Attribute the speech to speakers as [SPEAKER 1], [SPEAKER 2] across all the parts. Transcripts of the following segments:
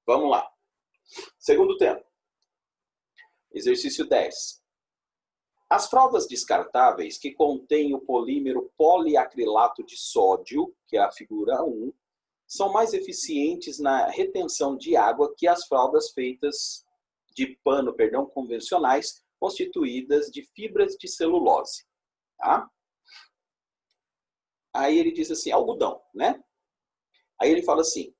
[SPEAKER 1] Vamos lá. Segundo tema. Exercício 10. As fraldas descartáveis que contêm o polímero poliacrilato de sódio, que é a figura 1, são mais eficientes na retenção de água que as fraldas feitas de pano, convencionais, constituídas de fibras de celulose. Tá? Aí ele diz assim, algodão, né? Aí ele fala assim,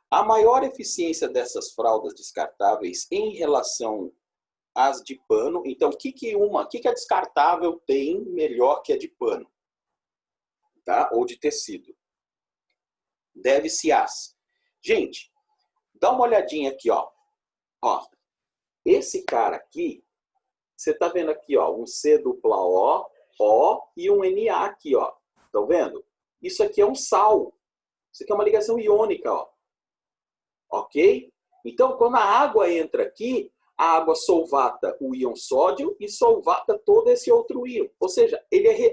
[SPEAKER 1] a maior eficiência dessas fraldas descartáveis em relação às de pano, então o que a descartável tem melhor que a de pano? Tá? Ou de tecido? Deve-se às. Gente, dá uma olhadinha aqui, ó. Ó, esse cara aqui, você tá vendo aqui, ó, um C dupla O e um Na aqui, ó. Estão vendo? Isso aqui é um sal. Isso aqui é uma ligação iônica, ó. Ok? Então, quando a água entra aqui, a água solvata o íon sódio e solvata todo esse outro íon. Ou seja,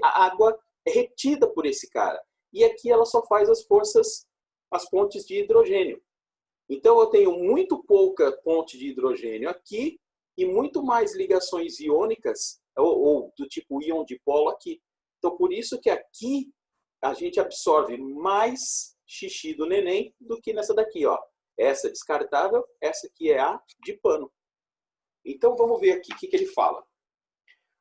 [SPEAKER 1] a água é retida por esse cara. E aqui ela só faz as pontes de hidrogênio. Então, eu tenho muito pouca ponte de hidrogênio aqui e muito mais ligações iônicas, ou do tipo íon dipolo aqui. Então, por isso que aqui a gente absorve mais xixi do neném do que nessa daqui, ó. Essa é descartável, essa aqui é a de pano. Então, vamos ver aqui o que ele fala.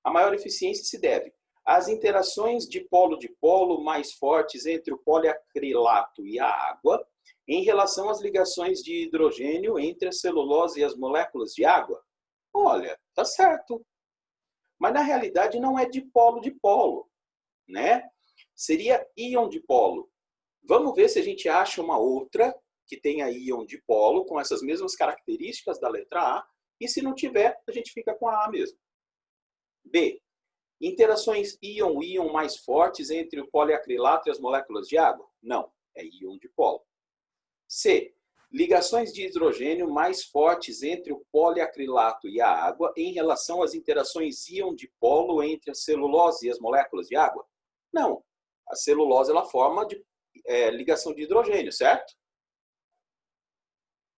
[SPEAKER 1] A maior eficiência se deve às interações de polo mais fortes entre o poliacrilato e a água, em relação às ligações de hidrogênio entre a celulose e as moléculas de água. Olha, tá certo. Mas na realidade não é de polo, né? Seria íon dipolo. Vamos ver se a gente acha uma outra que tenha íon dipolo com essas mesmas características da letra A, e se não tiver, a gente fica com a A mesmo. B. Interações íon-íon mais fortes entre o poliacrilato e as moléculas de água? Não, é íon dipolo. C. Ligações de hidrogênio mais fortes entre o poliacrilato e a água em relação às interações íon-dipolo entre a celulose e as moléculas de água? Não, a celulose ela forma ligação de hidrogênio, certo?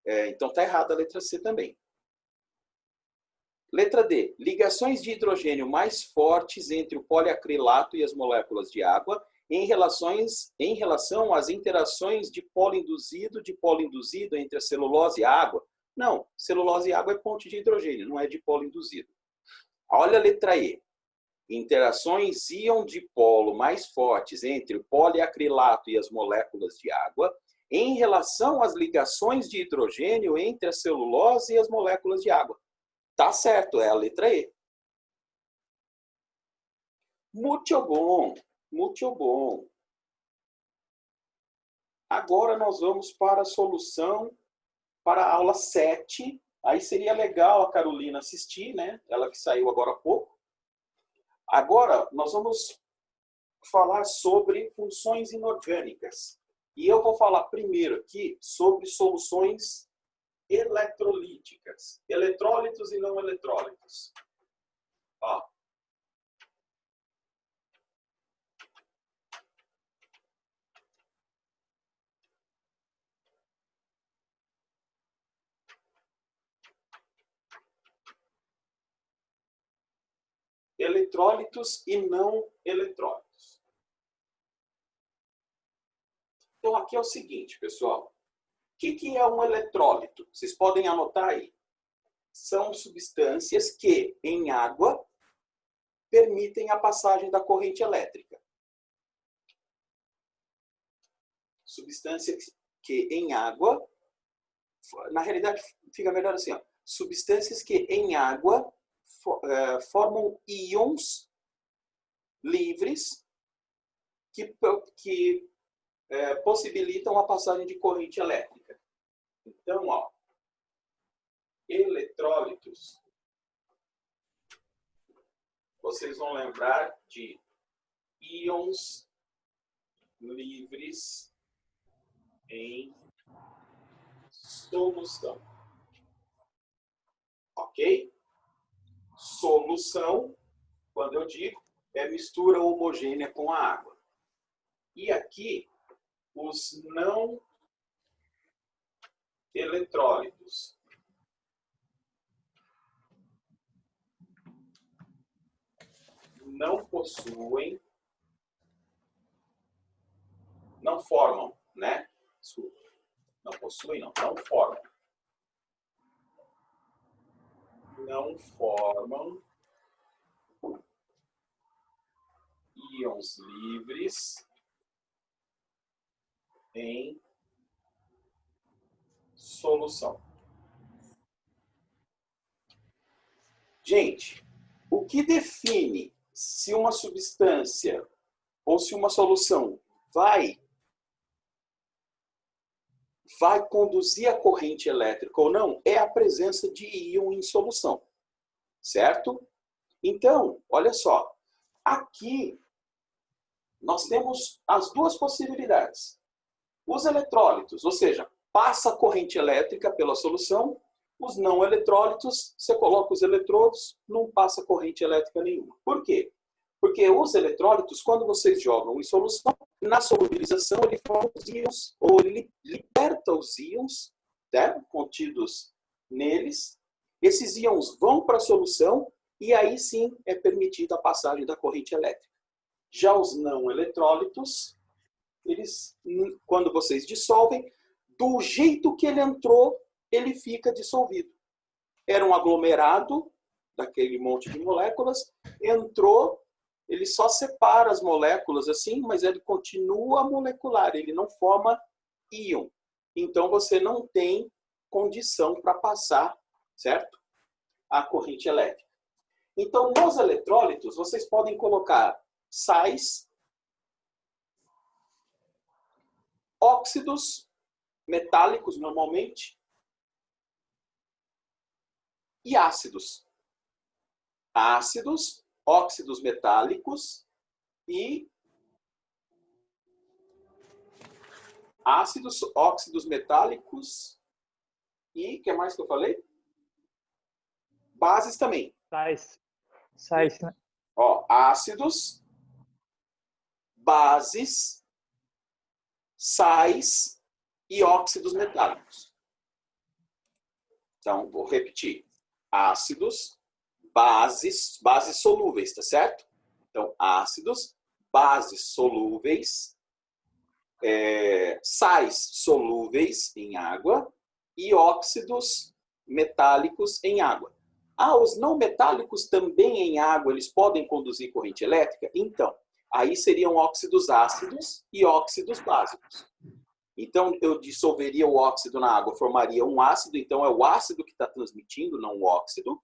[SPEAKER 1] Então está errada a letra C também. Letra D. Ligações de hidrogênio mais fortes entre o poliacrilato e as moléculas de água em relação às interações de polo induzido entre a celulose e a água. Não, celulose e água é ponte de hidrogênio, não é dipolo induzido. Olha a letra E. Interações íon-dipolo mais fortes entre o poliacrilato e as moléculas de água em relação às ligações de hidrogênio entre a celulose e as moléculas de água. Tá certo, é a letra E. Muito bom, muito bom. Agora nós vamos para a solução para a aula 7. Aí seria legal a Carolina assistir, né? Ela que saiu agora há pouco. Agora nós vamos falar sobre funções inorgânicas. E eu vou falar primeiro aqui sobre soluções eletrolíticas. Eletrólitos e não eletrólitos. Ó. Eletrólitos e não eletrólitos. Então, aqui é o seguinte, pessoal. O que é um eletrólito? Vocês podem anotar aí. São substâncias que, em água, permitem a passagem da corrente elétrica. Substâncias que, em água, na realidade, fica melhor assim, ó. Substâncias que, em água, formam íons livres que possibilitam a passagem de corrente elétrica. Então, ó, eletrólitos, vocês vão lembrar de íons livres em solução. Ok? Solução, quando eu digo, é mistura homogênea com a água. E aqui, os não eletrólitos. elétritos não possuem, não formam, né? Desculpa. Não possuem, não formam. Não formam íons livres em solução. Gente, o que define se uma substância ou se uma solução vai conduzir a corrente elétrica ou não é a presença de íon em solução, certo? Então, olha só, aqui nós temos as duas possibilidades. Os eletrólitos, ou seja, passa a corrente elétrica pela solução. Os não eletrólitos, você coloca os eletrodos, não passa corrente elétrica nenhuma. Por quê? Porque os eletrólitos, quando vocês jogam em solução, na solubilização ele forma os íons, ou ele liberta os íons, né, contidos neles. Esses íons vão para a solução e aí sim é permitida a passagem da corrente elétrica. Já os não eletrólitos, eles, quando vocês dissolvem, do jeito que ele entrou, ele fica dissolvido. Era um aglomerado daquele monte de moléculas, entrou, ele só separa as moléculas assim, mas ele continua molecular, ele não forma íon. Então você não tem condição para passar, certo? A corrente elétrica. Então, nos eletrólitos, vocês podem colocar sais, óxidos metálicos normalmente, e ácidos. Ácidos, óxidos metálicos e ácidos, óxidos metálicos e o que mais que eu falei? Bases também.
[SPEAKER 2] Sais, né?
[SPEAKER 1] Ó, ácidos, bases, sais e óxidos metálicos. Então, vou repetir. Ácidos, bases solúveis, tá certo? Então, ácidos, bases solúveis, sais solúveis em água e óxidos metálicos em água. Os não metálicos também em água, eles podem conduzir corrente elétrica? Então, aí seriam óxidos ácidos e óxidos básicos. Então, eu dissolveria o óxido na água, formaria um ácido, então é o ácido que está transmitindo, não o óxido.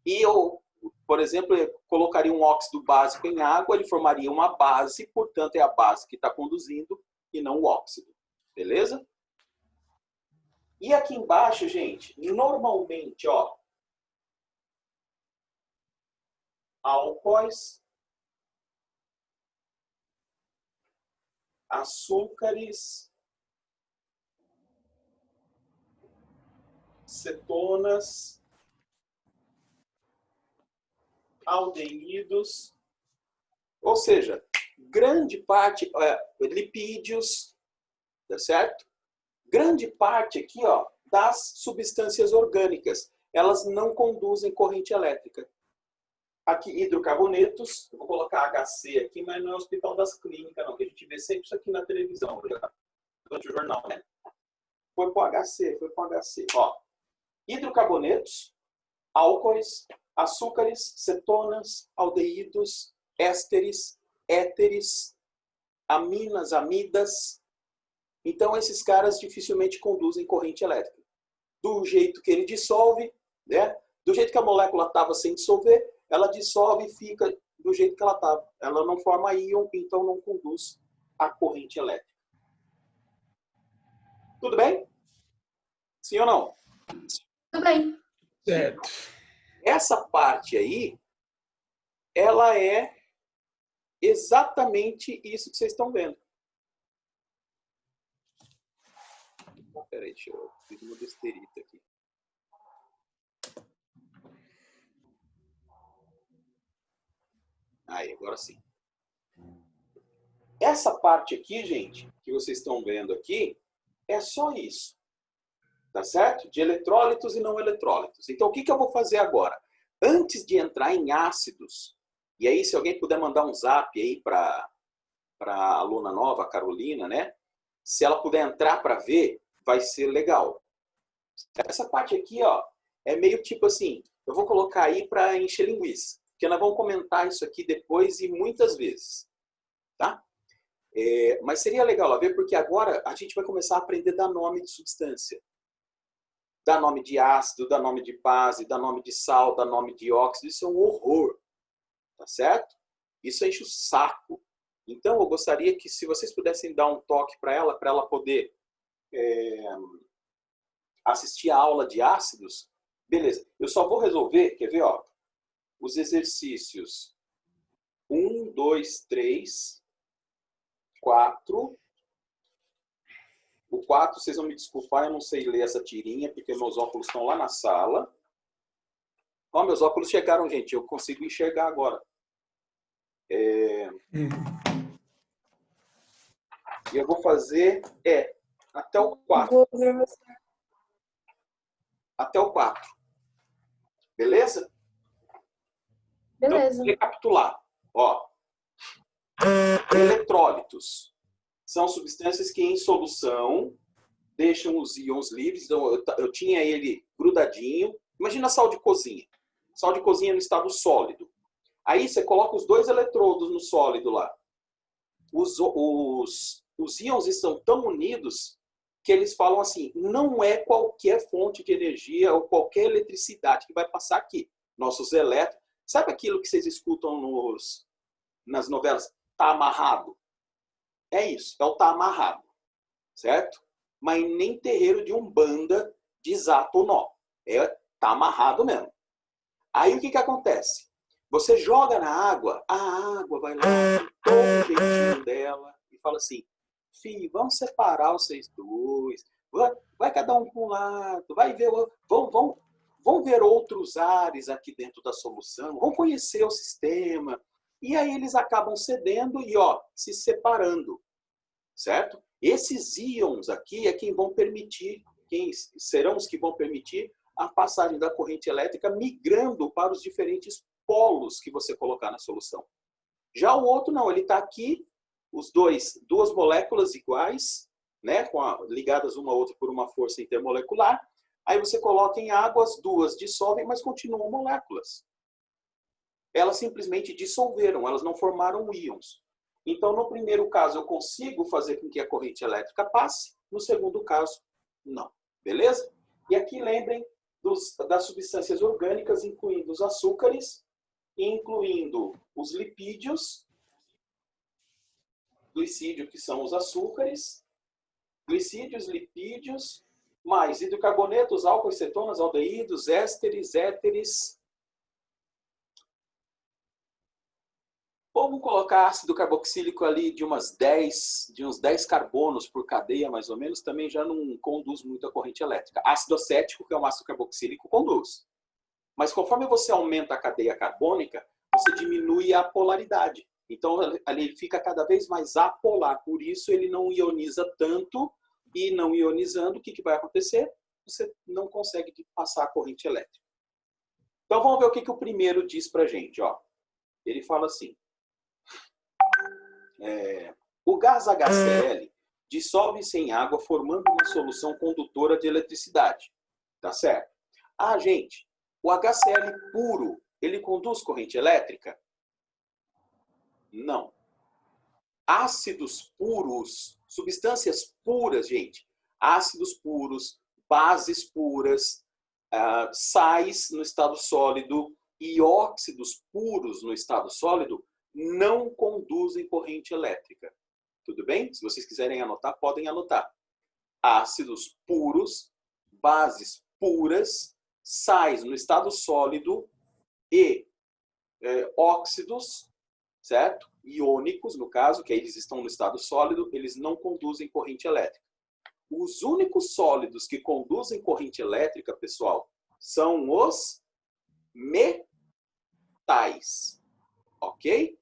[SPEAKER 1] E eu, por exemplo, colocaria um óxido básico em água, ele formaria uma base, portanto é a base que está conduzindo e não o óxido. Beleza? E aqui embaixo, gente, normalmente, ó, álcoois, açúcares, cetonas, aldeídos, ou seja, grande parte, lipídios, tá certo? Grande parte aqui, ó, das substâncias orgânicas, elas não conduzem corrente elétrica. Aqui, hidrocarbonetos, eu vou colocar HC aqui, mas não é o Hospital das Clínicas, não, que a gente vê sempre isso aqui na televisão, durante o jornal, né? Foi para o HC, ó. Hidrocarbonetos, álcoois, açúcares, cetonas, aldeídos, ésteres, éteres, aminas, amidas. Então, esses caras dificilmente conduzem corrente elétrica. Do jeito que ele dissolve, né? Do jeito que a molécula estava sem dissolver, ela dissolve e fica do jeito que ela estava. Ela não forma íon, então não conduz a corrente elétrica. Tudo bem? Sim ou não?
[SPEAKER 3] Tudo bem.
[SPEAKER 2] Certo.
[SPEAKER 1] Essa parte aí, ela é exatamente isso que vocês estão vendo. Peraí, deixa eu fiz uma besteirita aqui. Aí, agora sim. Essa parte aqui, gente, que vocês estão vendo aqui, é só isso. Tá certo? De eletrólitos e não eletrólitos. Então, o que eu vou fazer agora? Antes de entrar em ácidos, e aí se alguém puder mandar um zap aí para a aluna nova, a Carolina, né? Se ela puder entrar para ver, vai ser legal. Essa parte aqui, ó, é meio tipo assim, eu vou colocar aí para encher linguiça, porque nós vamos comentar isso aqui depois e muitas vezes, tá? Mas seria legal lá ver, porque agora a gente vai começar a aprender a dar nome de substância. Dar nome de ácido, dar nome de base, dar nome de sal, dar nome de óxido, isso é um horror, tá certo? Isso enche o saco. Então, eu gostaria que, se vocês pudessem dar um toque para ela poder assistir a aula de ácidos, beleza. Eu só vou resolver, quer ver, ó, os exercícios 1, 2, 3, 4. O 4, vocês vão me desculpar, eu não sei ler essa tirinha, porque meus óculos estão lá na sala. Ó, meus óculos chegaram, gente, eu consigo enxergar agora. E eu vou fazer, até o 4. Até o 4. Beleza?
[SPEAKER 3] Beleza.
[SPEAKER 1] Então, vou recapitular. Ó, eletrólitos são substâncias que em solução deixam os íons livres. Então, eu tinha ele grudadinho. Imagina sal de cozinha. Sal de cozinha no estado sólido. Aí você coloca os 2 eletrodos no sólido lá. Os íons estão tão unidos que eles falam assim, não é qualquer fonte de energia ou qualquer eletricidade que vai passar aqui. Nossos elétrons... Sabe aquilo que vocês escutam nas novelas? Tá amarrado. É isso, é o tá amarrado. Certo? Mas nem terreiro de umbanda desata o nó. Tá amarrado mesmo. Aí o que acontece? Você joga na água, a água vai lá, toma o jeitinho dela e fala assim, filho, vamos separar vocês dois, vai cada um para um lado, vai ver, vão ver outros ares aqui dentro da solução, vão conhecer o sistema. E aí eles acabam cedendo e se separando, certo? Esses íons aqui é quem vão permitir, quem serão os que vão permitir a passagem da corrente elétrica migrando para os diferentes polos que você colocar na solução. Já o outro não, ele está aqui, duas moléculas iguais, né, ligadas uma a outra por uma força intermolecular. Aí você coloca em água, as duas dissolvem, mas continuam moléculas. Elas simplesmente dissolveram, elas não formaram íons. Então, no primeiro caso, eu consigo fazer com que a corrente elétrica passe, no segundo caso, não. Beleza? E aqui lembrem das substâncias orgânicas, incluindo os açúcares, incluindo os lipídios, glicídio, que são os açúcares, glicídios, lipídios, mais hidrocarbonetos, álcoois, cetonas, aldeídos, ésteres, éteres. Vamos colocar ácido carboxílico ali de uns 10 carbonos por cadeia, mais ou menos, também já não conduz muito a corrente elétrica. Ácido acético, que é um ácido carboxílico, conduz. Mas conforme você aumenta a cadeia carbônica, você diminui a polaridade. Então, ele fica cada vez mais apolar. Por isso, ele não ioniza tanto. E não ionizando, o que vai acontecer? Você não consegue passar a corrente elétrica. Então, vamos ver o que o primeiro diz para a gente. Ele fala assim. O gás HCl dissolve-se em água formando uma solução condutora de eletricidade. Tá certo? Gente, o HCl puro, ele conduz corrente elétrica? Não. Ácidos puros, substâncias puras, gente. Ácidos puros, bases puras, sais no estado sólido e óxidos puros no estado sólido não conduzem corrente elétrica. Tudo bem? Se vocês quiserem anotar, podem anotar. Ácidos puros, bases puras, sais no estado sólido e óxidos, certo? Iônicos, no caso, que eles estão no estado sólido, eles não conduzem corrente elétrica. Os únicos sólidos que conduzem corrente elétrica, pessoal, são os metais. Ok?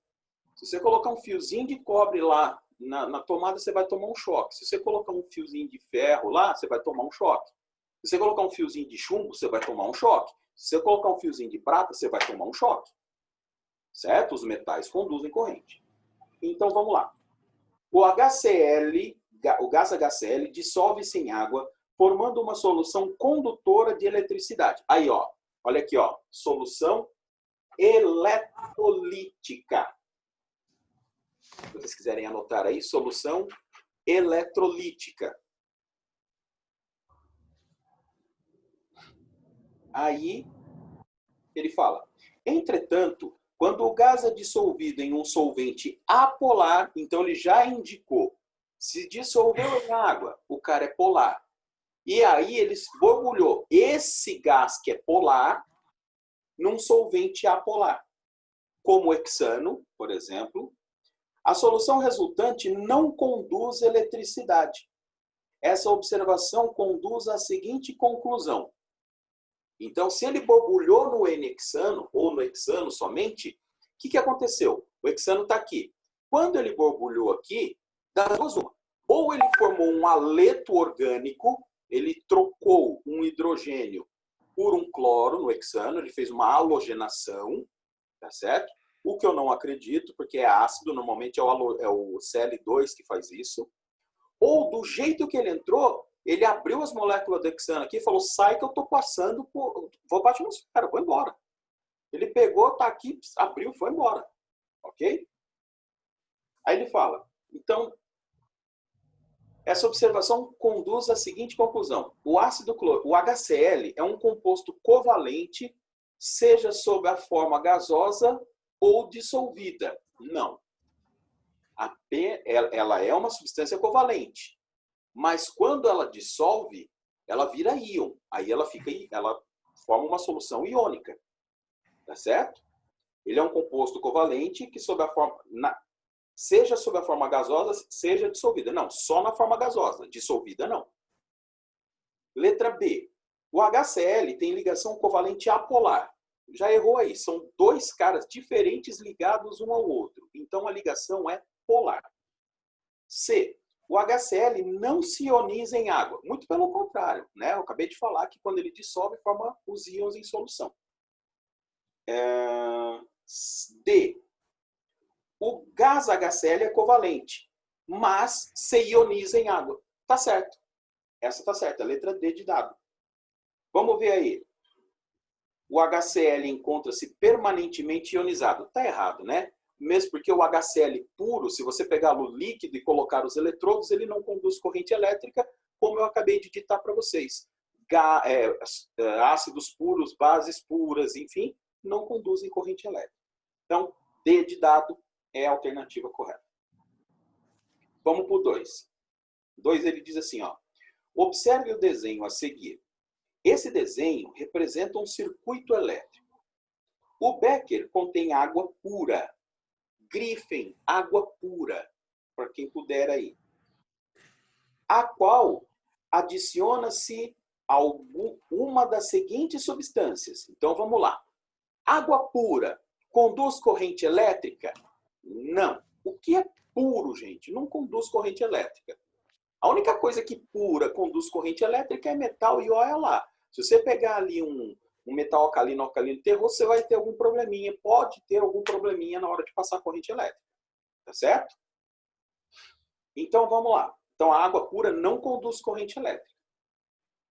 [SPEAKER 1] Se você colocar um fiozinho de cobre lá na tomada, você vai tomar um choque. Se você colocar um fiozinho de ferro lá, você vai tomar um choque. Se você colocar um fiozinho de chumbo, você vai tomar um choque. Se você colocar um fiozinho de prata, você vai tomar um choque. Certo? Os metais conduzem corrente. Então, vamos lá. O HCl, o gás HCl, dissolve-se em água, formando uma solução condutora de eletricidade. Aí, ó. Olha aqui, ó. Solução eletrolítica. Se vocês quiserem anotar aí, solução eletrolítica. Aí, ele fala, entretanto, quando o gás é dissolvido em um solvente apolar, então ele já indicou, se dissolveu em água, o cara é polar. E aí ele borbulhou esse gás que é polar num solvente apolar, como o hexano, por exemplo. A solução resultante não conduz eletricidade. Essa observação conduz à seguinte conclusão. Então, se ele borbulhou no N-hexano, ou no hexano somente, o que aconteceu? O hexano está aqui. Quando ele borbulhou aqui, das duas uma. Ou ele formou um haleto orgânico, ele trocou um hidrogênio por um cloro no hexano, ele fez uma halogenação, tá certo? O que eu não acredito, porque é ácido, normalmente é o Cl2 que faz isso. Ou do jeito que ele entrou, ele abriu as moléculas do hexano aqui e falou, sai que eu estou passando por... Vou para a atmosfera, vou embora. Ele pegou, está aqui, abriu, foi embora. Ok? Aí ele fala, então, essa observação conduz à seguinte conclusão. O ácido cloro, o HCl, é um composto covalente, seja sob a forma gasosa ou dissolvida. Não. Ela é uma substância covalente. Mas quando ela dissolve, ela vira íon. Aí ela forma uma solução iônica. Tá certo? Ele é um composto covalente que seja sob a forma gasosa, seja dissolvida. Não, só na forma gasosa. Dissolvida, não. Letra B. O HCl tem ligação covalente apolar. Já errou aí. São dois caras diferentes ligados um ao outro. Então a ligação é polar. C. O HCl não se ioniza em água. Muito pelo contrário, né? Eu acabei de falar que quando ele dissolve, forma os íons em solução. D. O gás HCl é covalente, mas se ioniza em água. Tá certo. Essa tá certa. A letra D de dado. Vamos ver aí. O HCl encontra-se permanentemente ionizado. Tá errado, né? Mesmo porque o HCl puro, se você pegá-lo líquido e colocar os eletrodos, ele não conduz corrente elétrica, como eu acabei de ditar para vocês. Ácidos puros, bases puras, enfim, não conduzem corrente elétrica. Então, D de dado é a alternativa correta. Vamos para o 2. 2 ele diz assim, ó. Observe o desenho a seguir. Esse desenho representa um circuito elétrico. O becker contém água pura. Grifem, água pura, para quem puder aí. A qual adiciona-se uma das seguintes substâncias. Então, vamos lá. Água pura conduz corrente elétrica? Não. O que é puro, gente? Não conduz corrente elétrica. A única coisa que pura conduz corrente elétrica é metal e olha lá. Se você pegar ali um metal alcalino terroso, você vai ter algum probleminha. Pode ter algum probleminha na hora de passar corrente elétrica. Tá certo? Então, vamos lá. Então, a água pura não conduz corrente elétrica.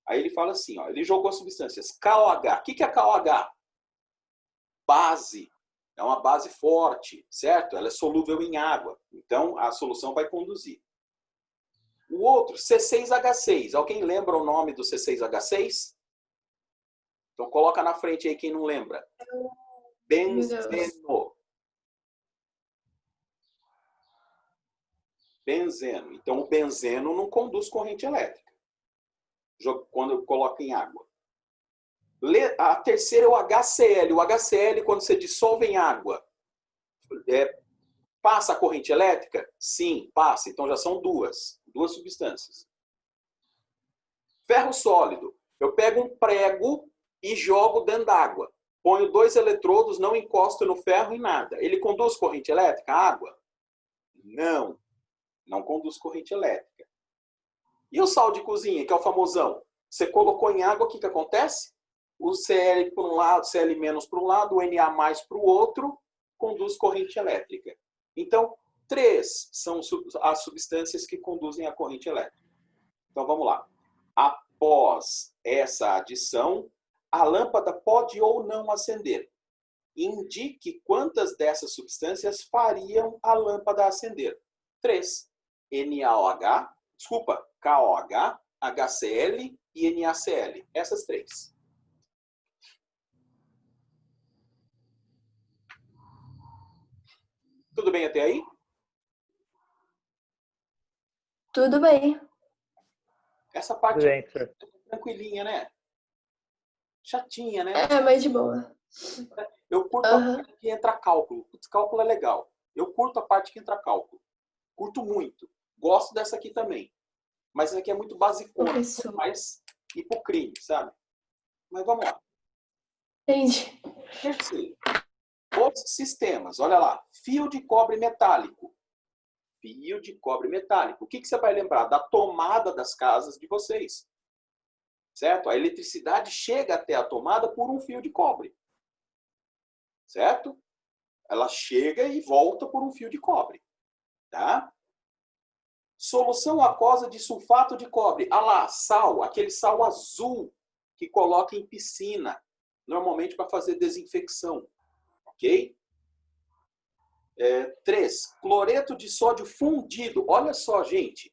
[SPEAKER 1] Aí ele fala assim, ó, ele jogou as substâncias. KOH. O que é KOH? Base. É uma base forte, certo? Ela é solúvel em água. Então, a solução vai conduzir. O outro, C6H6. Alguém lembra o nome do C6H6? Então, coloca na frente aí quem não lembra. Benzeno. Benzeno. Então, o benzeno não conduz corrente elétrica. Quando coloca em água. A terceira é o HCl. O HCl, quando você dissolve em água, passa a corrente elétrica? Sim, passa. Então, já são duas substâncias. Ferro sólido. Eu pego um prego e jogo dentro d'água. Ponho 2 eletrodos, não encosto no ferro em nada. Ele conduz corrente elétrica? Água? Não. Não conduz corrente elétrica. E o sal de cozinha, que é o famosão? Você colocou em água, o que acontece? O Cl para um lado, Cl- para um lado, o Na para o outro, conduz corrente elétrica. Então, 3 são as substâncias que conduzem a corrente elétrica. Então, vamos lá. Após essa adição, a lâmpada pode ou não acender. Indique quantas dessas substâncias fariam a lâmpada acender. 3. KOH, HCl e NaCl. Essas 3. Tudo bem até aí?
[SPEAKER 3] Tudo bem.
[SPEAKER 1] Essa parte
[SPEAKER 2] Tudo bem, professor.
[SPEAKER 1] é tranquilinha, né? Chatinha, né?
[SPEAKER 3] É, mas de boa.
[SPEAKER 1] Eu curto a parte que entra cálculo. O cálculo é legal. Eu curto a parte que entra cálculo. Curto muito. Gosto dessa aqui também. Mas essa aqui é muito basicona.
[SPEAKER 3] Professor.
[SPEAKER 1] Mais ir pro crime, sabe? Mas vamos lá.
[SPEAKER 3] Entendi.
[SPEAKER 1] Terceiro. Os sistemas. Olha lá. Fio de cobre metálico. Fio de cobre metálico. O que você vai lembrar? Da tomada das casas de vocês. Certo? A eletricidade chega até a tomada por um fio de cobre. Certo? Ela chega e volta por um fio de cobre. Tá? Solução aquosa de sulfato de cobre. Ah lá, sal, aquele sal azul que coloca em piscina, normalmente para fazer desinfecção. Ok? 3. Cloreto de sódio fundido. Olha só, gente.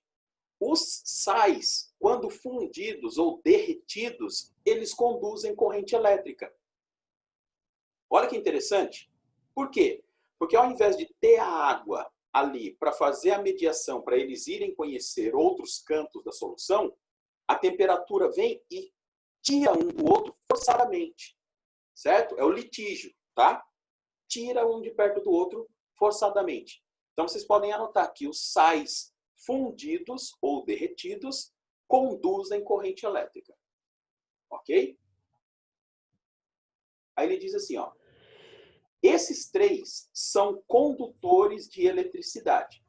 [SPEAKER 1] Os sais, quando fundidos ou derretidos, eles conduzem corrente elétrica. Olha que interessante. Por quê? Porque ao invés de ter a água ali para fazer a mediação, para eles irem conhecer outros cantos da solução, a temperatura vem e tira um do outro forçadamente. Certo? É o litígio, tá? Tira um de perto do outro forçadamente. Então, vocês podem anotar que os sais fundidos ou derretidos conduzem corrente elétrica. Ok? Aí ele diz assim, ó. Esses 3 são condutores de eletricidade.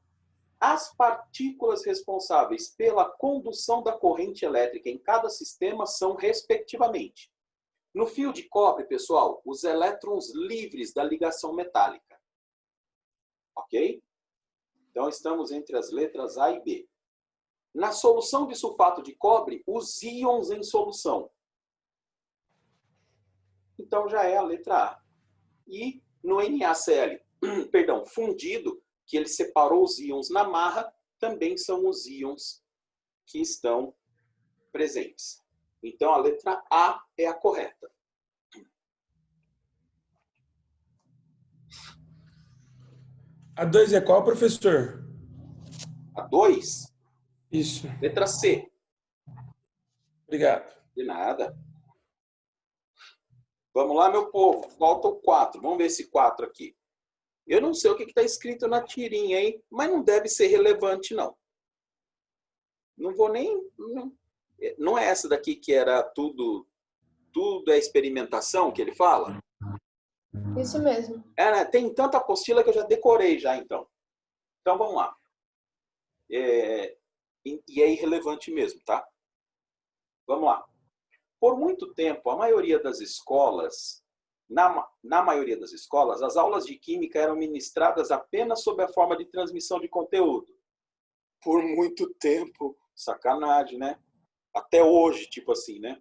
[SPEAKER 1] As partículas responsáveis pela condução da corrente elétrica em cada sistema são, respectivamente, no fio de cobre, pessoal, os elétrons livres da ligação metálica. Ok? Então, estamos entre as letras A e B. Na solução de sulfato de cobre, os íons em solução. Então, já é a letra A. E no NaCl, fundido, que ele separou os íons na marra, também são os íons que estão presentes. Então, a letra A é a correta.
[SPEAKER 4] A 2 é qual, professor?
[SPEAKER 1] A 2,
[SPEAKER 4] Isso.
[SPEAKER 1] letra C.
[SPEAKER 4] Obrigado.
[SPEAKER 1] De nada. Vamos lá, meu povo. Falta o 4. Vamos ver esse 4 aqui. Eu não sei o que está escrito na tirinha, hein? Mas não deve ser relevante, não. Não vou nem... Não é essa daqui que era tudo é experimentação que ele fala?
[SPEAKER 3] Isso mesmo.
[SPEAKER 1] Né? Tem tanta apostila que eu já decorei já, então. Então, vamos lá. E é irrelevante mesmo, tá? Vamos lá. Por muito tempo, a maioria das escolas, na maioria das escolas, as aulas de química eram ministradas apenas sob a forma de transmissão de conteúdo. Por muito tempo. Sacanagem, né? Até hoje, tipo assim, né?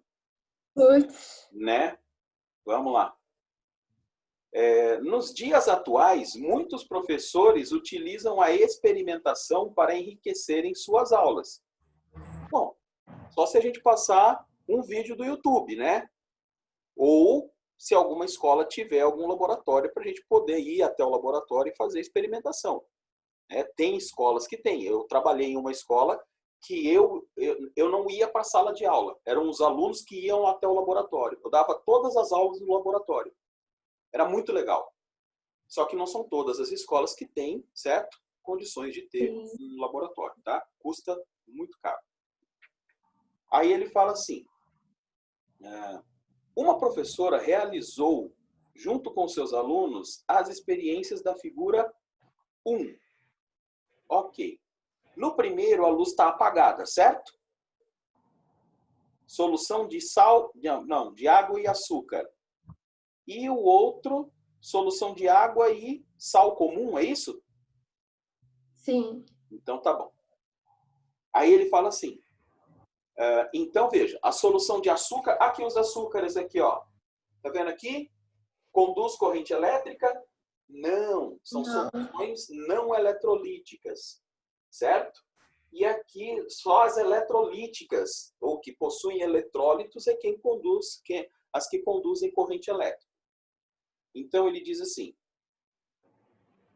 [SPEAKER 3] Putz.
[SPEAKER 1] Né? Vamos lá. Nos dias atuais, muitos professores utilizam a experimentação para enriquecerem suas aulas. Bom, só se a gente passar um vídeo do YouTube, né? Ou se alguma escola tiver algum laboratório para a gente poder ir até o laboratório e fazer experimentação. Tem escolas que tem. Eu trabalhei em uma escola que eu não ia para a sala de aula. Eram os alunos que iam até o laboratório. Eu dava todas as aulas no laboratório. Era muito legal. Só que não são todas as escolas que têm, certo? Condições de ter um laboratório, tá? Custa muito caro. Aí ele fala assim, uma professora realizou, junto com seus alunos, as experiências da figura 1. Ok. No primeiro, a luz está apagada, certo? solução de sal, não, de água e açúcar. E o outro, solução de água e sal comum, é isso?
[SPEAKER 3] Sim.
[SPEAKER 1] Então tá bom. Aí ele fala assim, então veja, a solução de açúcar, aqui os açúcares aqui, ó. Tá vendo aqui? Conduz corrente elétrica? Não, são
[SPEAKER 3] Não.
[SPEAKER 1] soluções não eletrolíticas, certo? E aqui só as eletrolíticas, ou que possuem eletrólitos, é quem conduz, as que conduzem corrente elétrica. Então ele diz assim,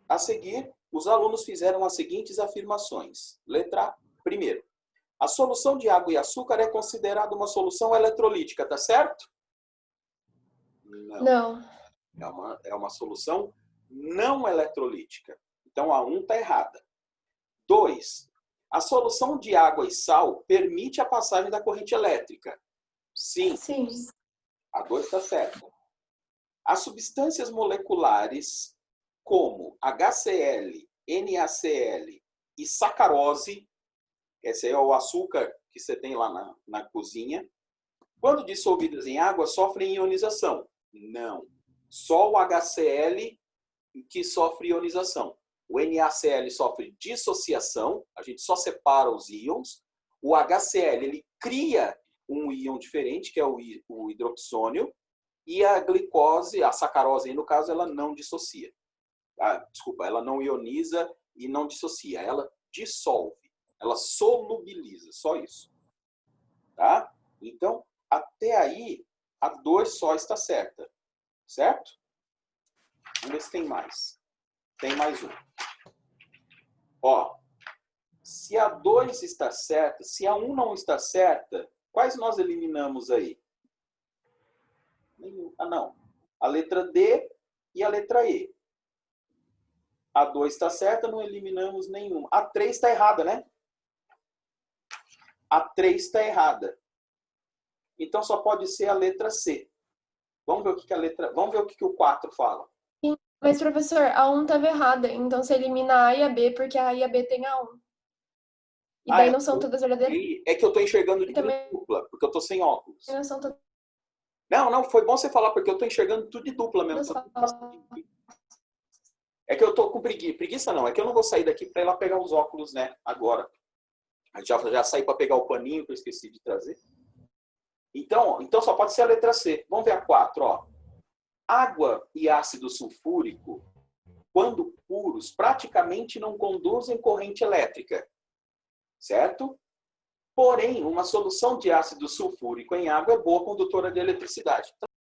[SPEAKER 1] a seguir, os alunos fizeram as seguintes afirmações. Letra A. Primeiro, a solução de água e açúcar é considerada uma solução eletrolítica, tá certo? Não.
[SPEAKER 3] Não.
[SPEAKER 1] É uma solução não eletrolítica. Então, a 1 está errada. 2. A solução de água e sal permite a passagem da corrente elétrica. Sim.
[SPEAKER 3] Sim.
[SPEAKER 1] A 2 está certa. As substâncias moleculares como HCl, NaCl e sacarose, esse é o açúcar que você tem lá na cozinha, quando dissolvidas em água, sofrem ionização. Não. Só o HCl que sofre ionização. O NaCl sofre dissociação, a gente só separa os íons. O HCl ele cria um íon diferente, que é o hidroxônio, e a glicose, a sacarose, no caso, ela não dissocia. Desculpa, ela não ioniza e não dissocia, ela dissolve, ela solubiliza, só isso. Tá? Então, até aí, a 2 só está certa. Certo? Vamos ver se tem mais. Tem mais um. Ó, se a 2 está certa, se a 1 não está certa, quais nós eliminamos aí? Nenhum. Não. A letra D e a letra E. A 2 está certa, não eliminamos nenhuma. A 3 está errada, né? A 3 está errada. Então só pode ser a letra C. Vamos ver o que o 4 fala.
[SPEAKER 3] Mas, professor, a 1 estava errada. Então, você elimina a A e a B, porque a A e a B tem a 1. E daí não são todas verdadeiras.
[SPEAKER 1] É que eu estou enxergando de
[SPEAKER 3] também
[SPEAKER 1] dupla, porque eu estou sem óculos.
[SPEAKER 3] não são todas.
[SPEAKER 1] Não, foi bom você falar, porque eu estou enxergando tudo de dupla mesmo. É que eu estou com preguiça. Preguiça não, é que eu não vou sair daqui para ir lá pegar os óculos, né, agora. Já saí para pegar o paninho que eu esqueci de trazer. Então só pode ser a letra C. Vamos ver a 4, ó. Água e ácido sulfúrico, quando puros, praticamente não conduzem corrente elétrica. Certo? Porém, uma solução de ácido sulfúrico em água é boa condutora de eletricidade.